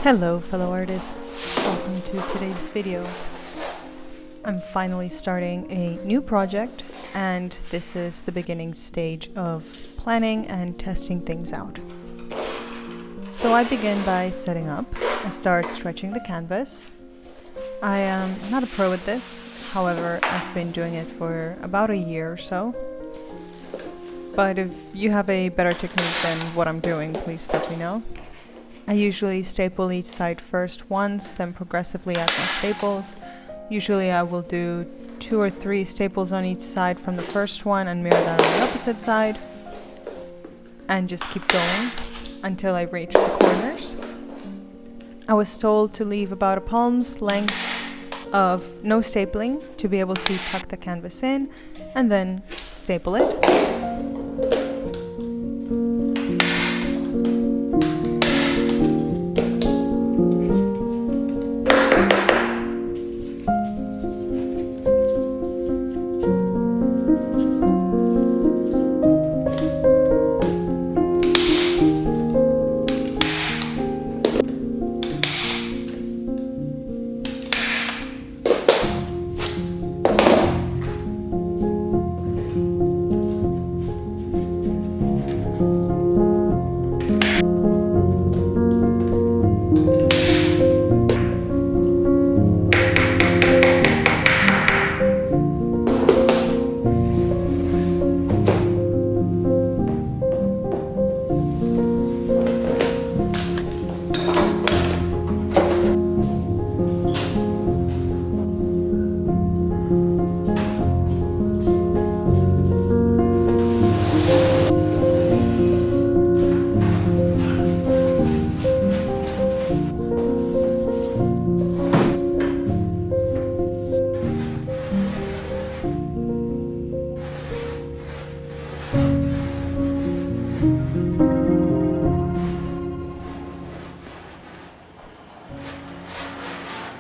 Hello fellow artists, welcome to today's video. I'm finally starting a new project and this is the beginning stage of planning and testing things out. So I begin by setting up. I start stretching the canvas. I am not a pro at this, however I've been doing it for about a year or so. But if you have a better technique than what I'm doing, please let me know. I usually staple each side first once, then progressively add more staples. Usually I will do 2 or 3 staples on each side from the first one and mirror that on the opposite side. And just keep going until I reach the corners. I was told to leave about a palm's length of no stapling to be able to tuck the canvas in and then staple it.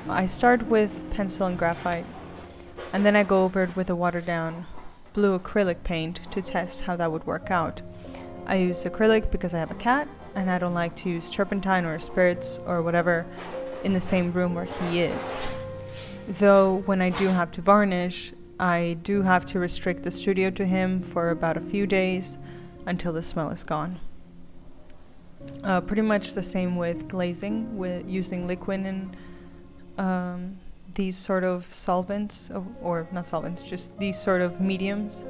I start with pencil and graphite, and then I go over it with a watered down blue acrylic paint to test how that would work out. I use acrylic because I have a cat, and I don't like to use turpentine or spirits or whatever in the same room where he is. Though when I do have to varnish, I do have to restrict the studio to him for about a few days until the smell is gone. Pretty much the same with glazing, with using liquid and these sort of solvents, or not solvents, just these sort of mediums.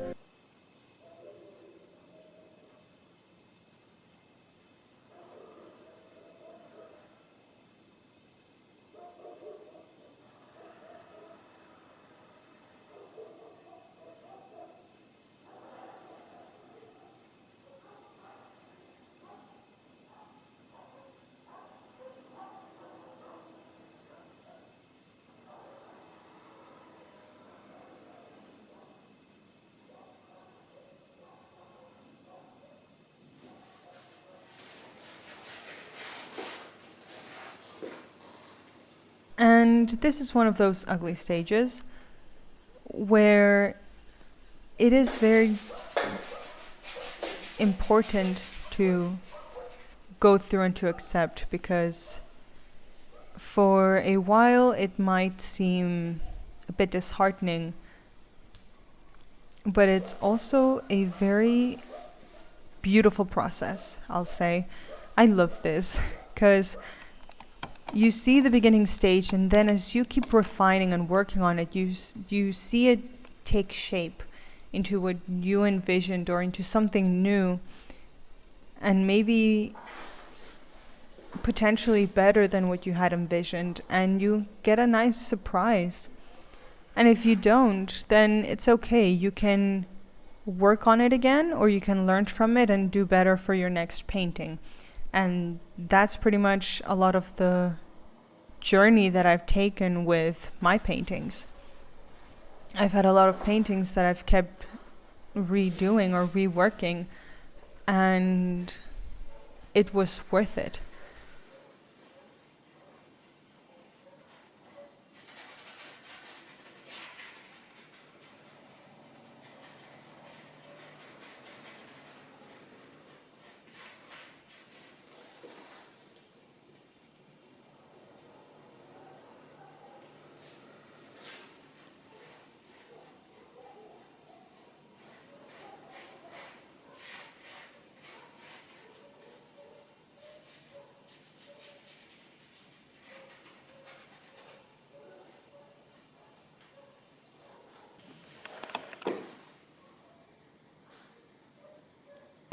And this is one of those ugly stages where it is very important to go through and to accept, because for a while it might seem a bit disheartening, but it's also a very beautiful process, I'll say. I love this because you see the beginning stage, and then as you keep refining and working on it, you see it take shape into what you envisioned or into something new, and maybe potentially better than what you had envisioned, and you get a nice surprise. And if you don't, then it's okay. You can work on it again, or you can learn from it and do better for your next painting. And that's pretty much a lot of the journey that I've taken with my paintings. I've had a lot of paintings that I've kept redoing or reworking, and it was worth it.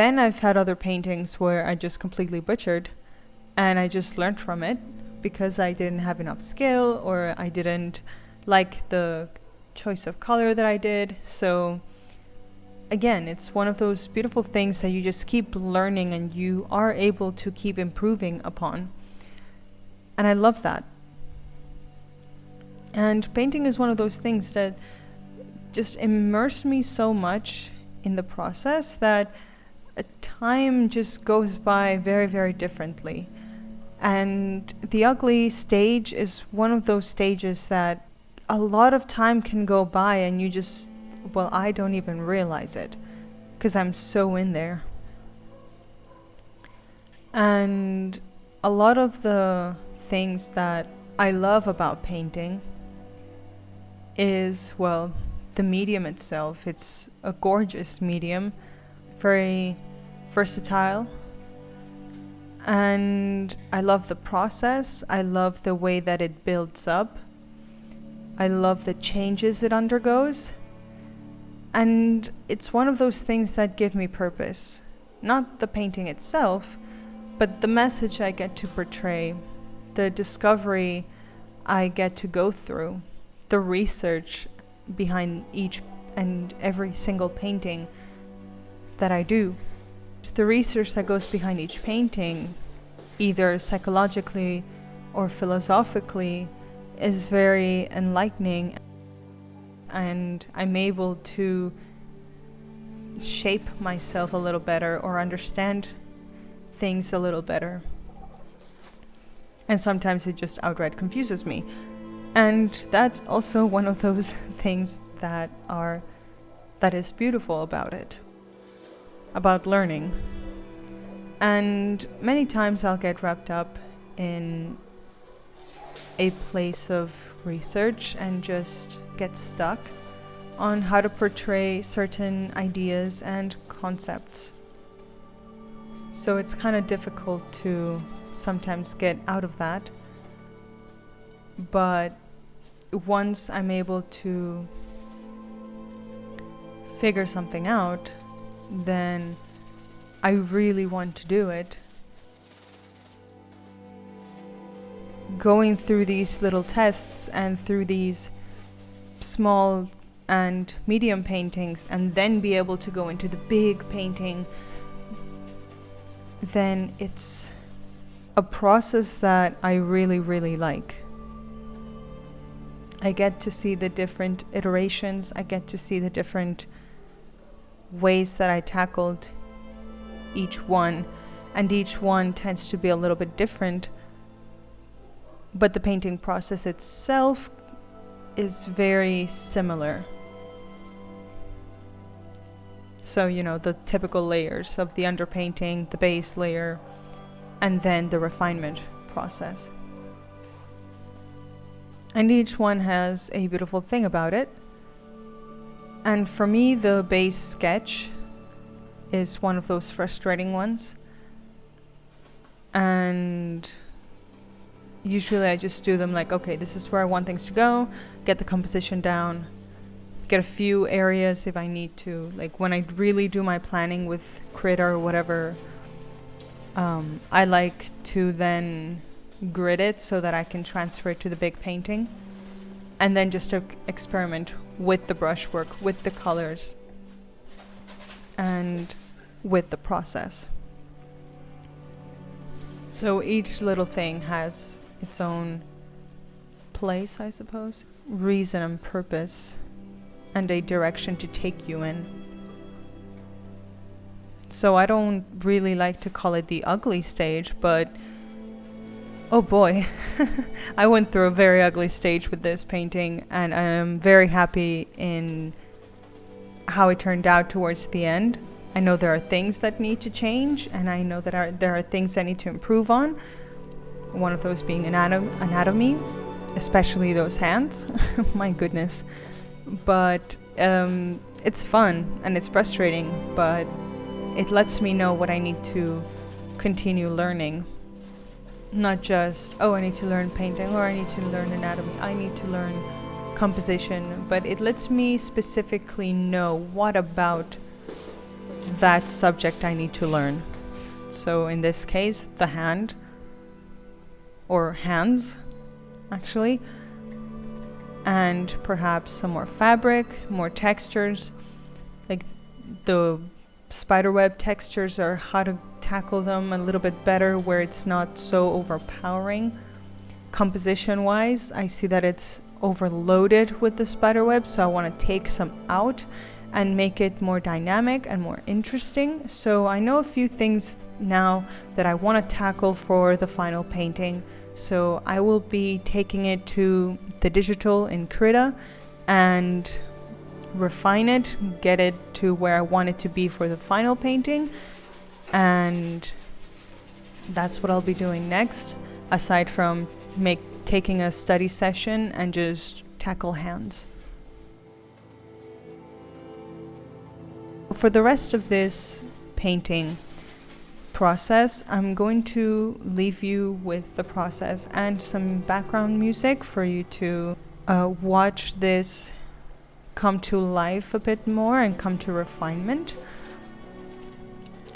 then I've had other paintings where I just completely butchered, and I just learned from it because I didn't have enough skill, or I didn't like the choice of color that I did. So again, it's one of those beautiful things that you just keep learning and you are able to keep improving upon. And I love that. And painting is one of those things that just immerse me so much in the process that time just goes by very, very differently. And the ugly stage is one of those stages that a lot of time can go by and you just, well, I don't even realize it because I'm so in there. And a lot of the things that I love about painting is, well, the medium itself. It's a gorgeous medium, very versatile. And I love the process. I love the way that it builds up. I love the changes it undergoes. And it's one of those things that give me purpose. Not the painting itself, but the message I get to portray, the discovery I get to go through, the research behind each and every single painting that I do. The research that goes behind each painting, either psychologically or philosophically, is very enlightening, and I'm able to shape myself a little better or understand things a little better. And sometimes it just outright confuses me. And that's also one of those things that is beautiful about it, about learning. And many times I'll get wrapped up in a place of research and just get stuck on how to portray certain ideas and concepts. So it's kind of difficult to sometimes get out of that. But once I'm able to figure something out, then I really want to do it. Going through these little tests and through these small and medium paintings, and then be able to go into the big painting, then it's a process that I really, really like. I get to see the different iterations. I get to see the different ways that I tackled each one, and each one tends to be a little bit different, but the painting process itself is very similar. So, the typical layers of the underpainting, the base layer, and then the refinement process. And each one has a beautiful thing about it. And for me, the base sketch is one of those frustrating ones. And usually I just do them like, okay, this is where I want things to go, get the composition down, get a few areas if I need to. Like when I really do my planning with Critter or whatever, I like to then grid it so that I can transfer it to the big painting, and then just experiment with the brushwork, with the colors, and with the process. So each little thing has its own place, I suppose, reason and purpose, and a direction to take you in. So I don't really like to call it the ugly stage, but oh boy, I went through a very ugly stage with this painting, and I am very happy in how it turned out towards the end. I know there are things that need to change, and I know that there are things I need to improve on. One of those being anatomy, especially those hands. My goodness. But it's fun and it's frustrating, but it lets me know what I need to continue learning. Not just, I need to learn painting, or I need to learn anatomy, I need to learn composition, but it lets me specifically know what about that subject I need to learn. So in this case, the hand, or hands actually, and perhaps some more fabric, more textures, like the spiderweb textures, or how to tackle them a little bit better where it's not so overpowering. Composition wise, I see that it's overloaded with the spiderweb, so I want to take some out and make it more dynamic and more interesting. So I know a few things now that I want to tackle for the final painting. So I will be taking it to the digital in Krita and refine it, get it to where I want it to be for the final painting. And that's what I'll be doing next, aside from taking a study session and just tackle hands. For the rest of this painting process, I'm going to leave you with the process and some background music for you to watch this come to life a bit more and come to refinement.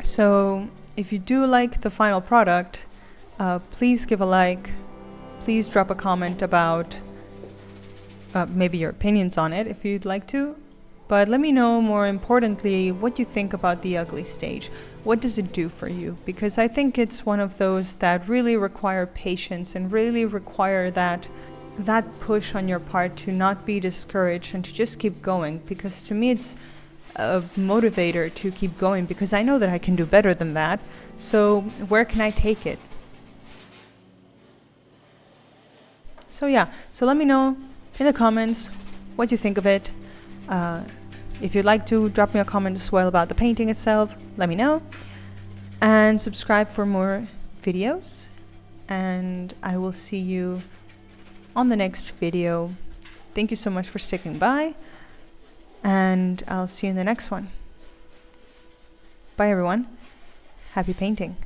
So if you do like the final product, please give a like, please drop a comment about maybe your opinions on it if you'd like to. But let me know, more importantly, what you think about the ugly stage. What does it do for you? Because I think it's one of those that really require patience and really require that push on your part to not be discouraged and to just keep going. Because to me, it's a motivator to keep going, because I know that I can do better than that. So where can I take it? So yeah, so let me know in the comments what you think of it. If you'd like to drop me a comment as well about the painting itself, let me know. And subscribe for more videos. And I will see you on the next video. Thank you so much for sticking by. And I'll see you in the next one. Bye everyone. Happy painting.